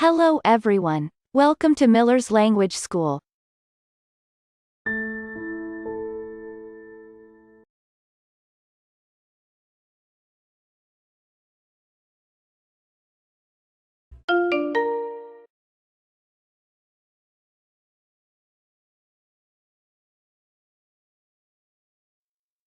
Hello everyone. Welcome to Miller's Language School.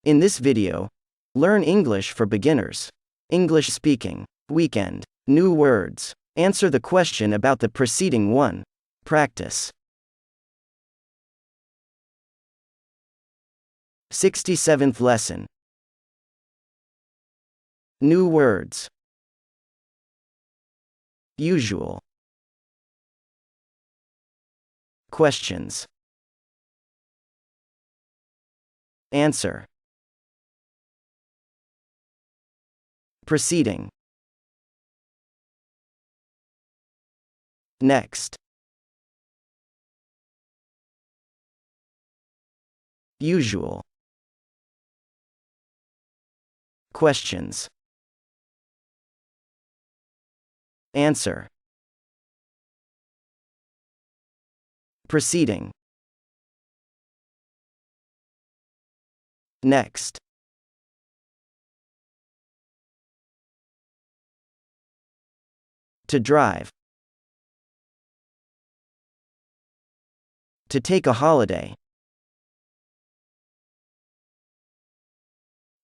In this video, learn English for beginners. English speaking. Weekend. New words. Answer the question about the preceding one. Practice. 67th lesson. New words. Usual. Questions. Answer. Preceding. Next. Usual. Questions. Answer. Preceding. Next. To drive. To take a holiday.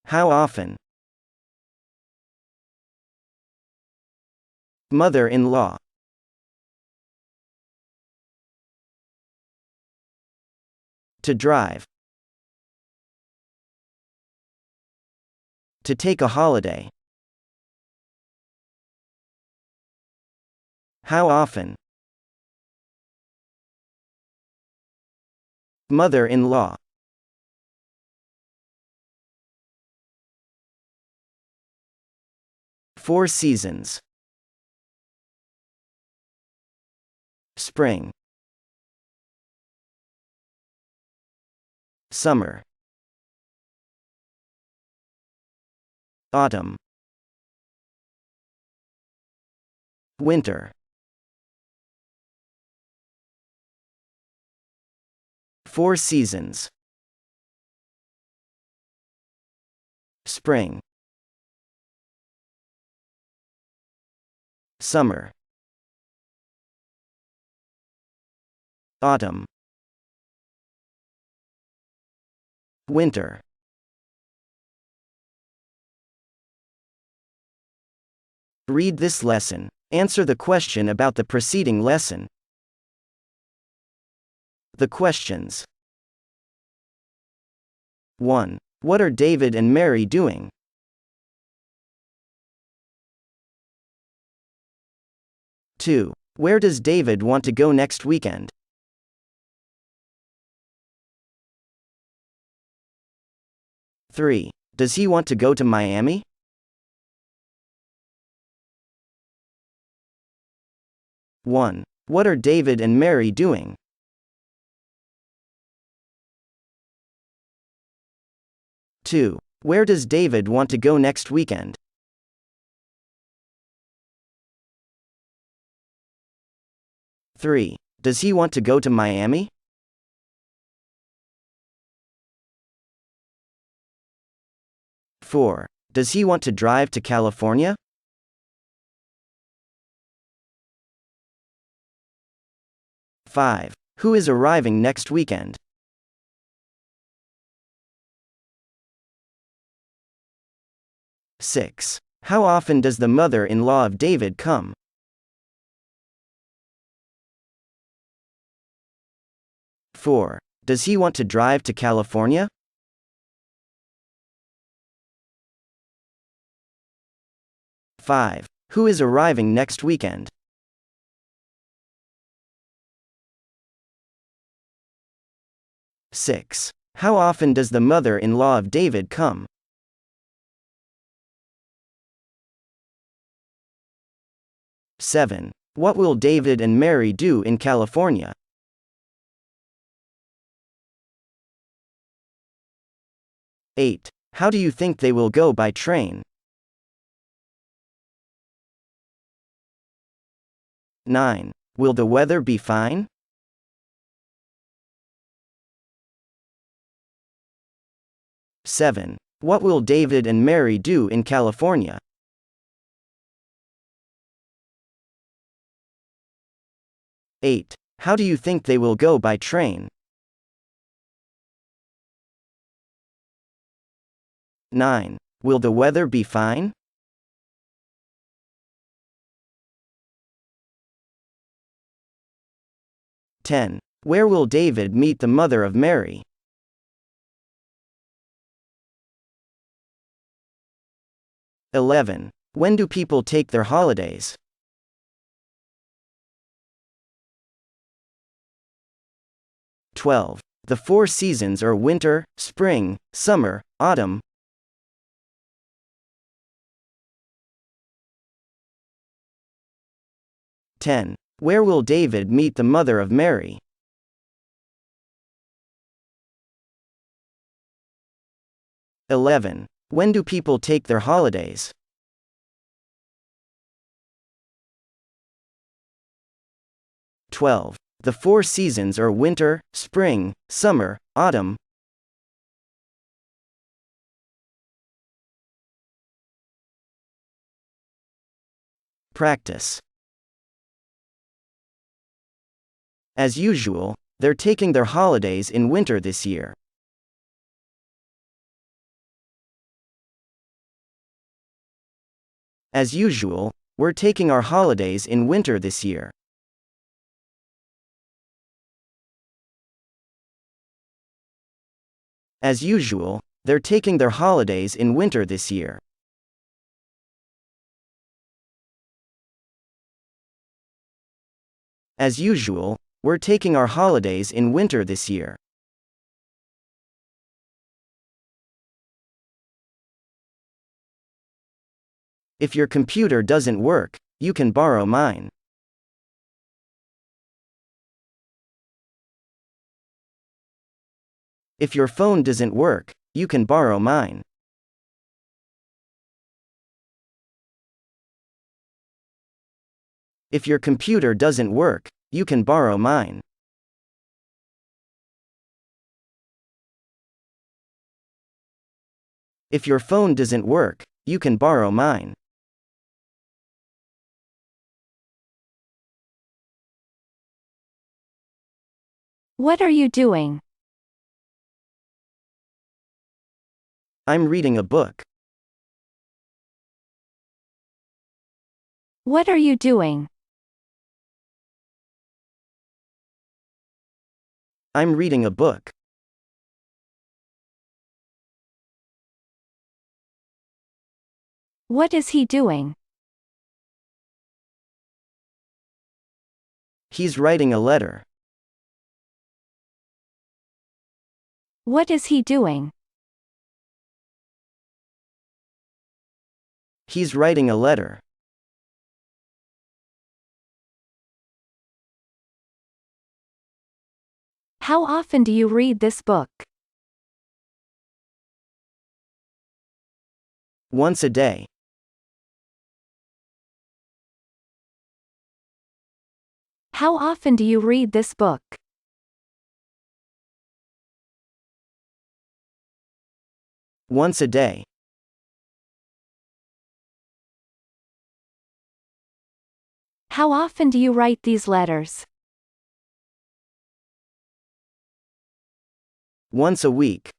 How often? Mother-in-law. To drive. To take a holiday. How often? Mother-in-law. Four seasons. Spring. Summer. Autumn. Winter. Four seasons. Spring. Summer. Autumn. Winter. Read this lesson. Answer the question about the preceding lesson. The questions. 1. What are David and Mary doing? 2. Where does David want to go next weekend? 3. Does he want to go to Miami? 1. What are David and Mary doing? 2. Where does David want to go next weekend? 3. Does he want to go to Miami? 4. Does he want to drive to California? 5. Who is arriving next weekend? 6. How often does the mother-in-law of David come? 4. Does he want to drive to California? 5. Who is arriving next weekend? 6. How often does the mother-in-law of David come? 7. What will David and Mary do in California? 8. How do you think they will go by train? 9. Will the weather be fine? 7. What will David and Mary do in California? 8. How do you think they will go by train? 9. Will the weather be fine? 10. Where will David meet the mother of Mary? 11. When do people take their holidays? 12. The four seasons are winter, spring, summer, autumn. 10. Where will David meet the mother of Mary? 11. When do people take their holidays? 12. The four seasons are winter, spring, summer, autumn. Practice. As usual, they're taking their holidays in winter this year. As usual, we're taking our holidays in winter this year. As usual, they're taking their holidays in winter this year. As usual, we're taking our holidays in winter this year. If your computer doesn't work, you can borrow mine. If your phone doesn't work, you can borrow mine. If your computer doesn't work, you can borrow mine. If your phone doesn't work, you can borrow mine. What are you doing? I'm reading a book. What are you doing? I'm reading a book. What is he doing? He's writing a letter. What is he doing? He's writing a letter. How often do you read this book? Once a day. How often do you read this book? Once a day. How often do you write these letters? Once a week.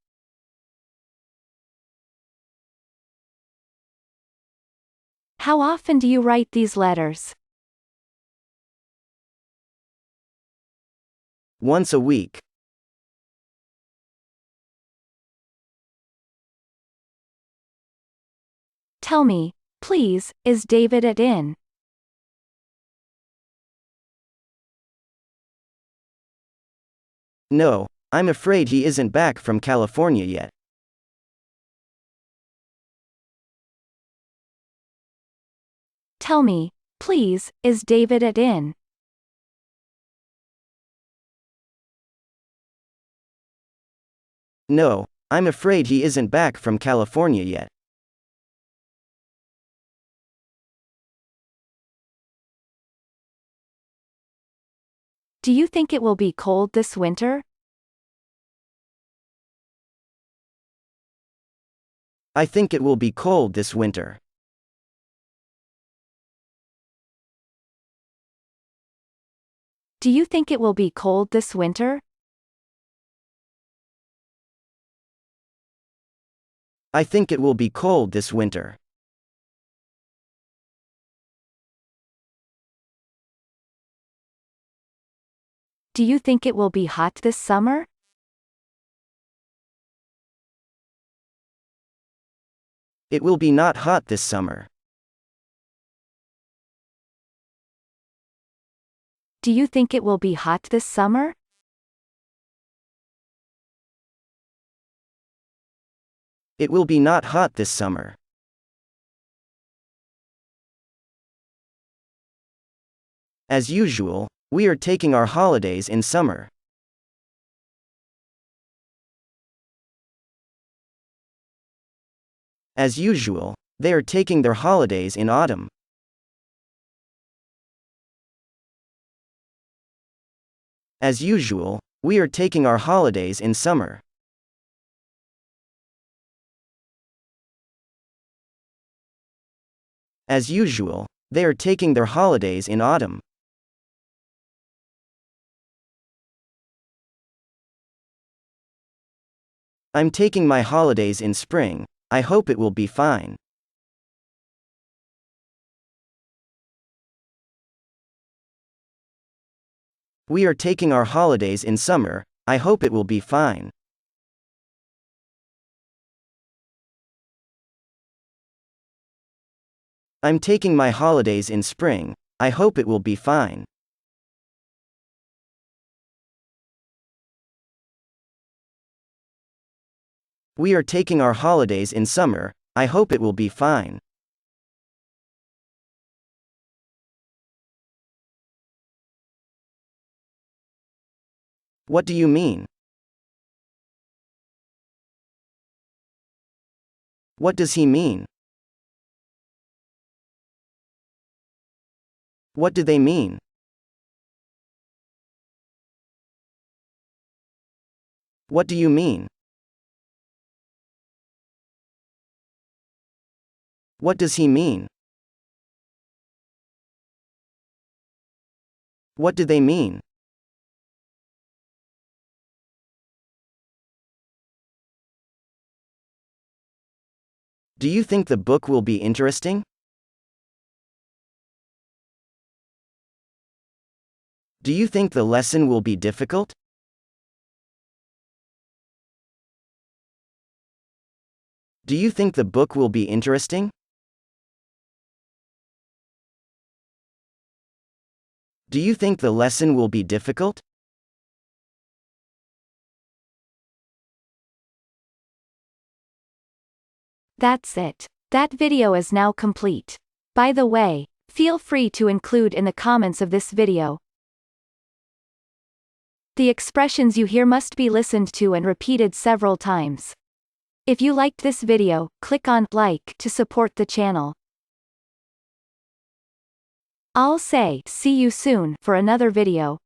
How often do you write these letters? Once a week. Tell me, please, is David at in? No, I'm afraid he isn't back from California yet. Tell me, please, is David at in? No, I'm afraid he isn't back from California yet. Do you think it will be cold this winter? I think it will be cold this winter. Do you think it will be cold this winter? I think it will be cold this winter. Do you think it will be hot this summer? It will be not hot this summer. Do you think it will be hot this summer? It will be not hot this summer. As usual, we are taking our holidays in summer. As usual, they are taking their holidays in autumn. As usual, we are taking our holidays in summer. As usual, they are taking their holidays in autumn. I'm taking my holidays in spring. I hope it will be fine. We are taking our holidays in summer. I hope it will be fine. I'm taking my holidays in spring. I hope it will be fine. We are taking our holidays in summer. I hope it will be fine. What do you mean? What does he mean? What do they mean? What do you mean? What does he mean? What do they mean? Do you think the book will be interesting? Do you think the lesson will be difficult? Do you think the book will be interesting? Do you think the lesson will be difficult? That's it. That video is now complete. By the way, feel free to include in the comments of this video. The expressions you hear must be listened to and repeated several times. If you liked this video, click on like to support the channel. I'll say see you soon for another video.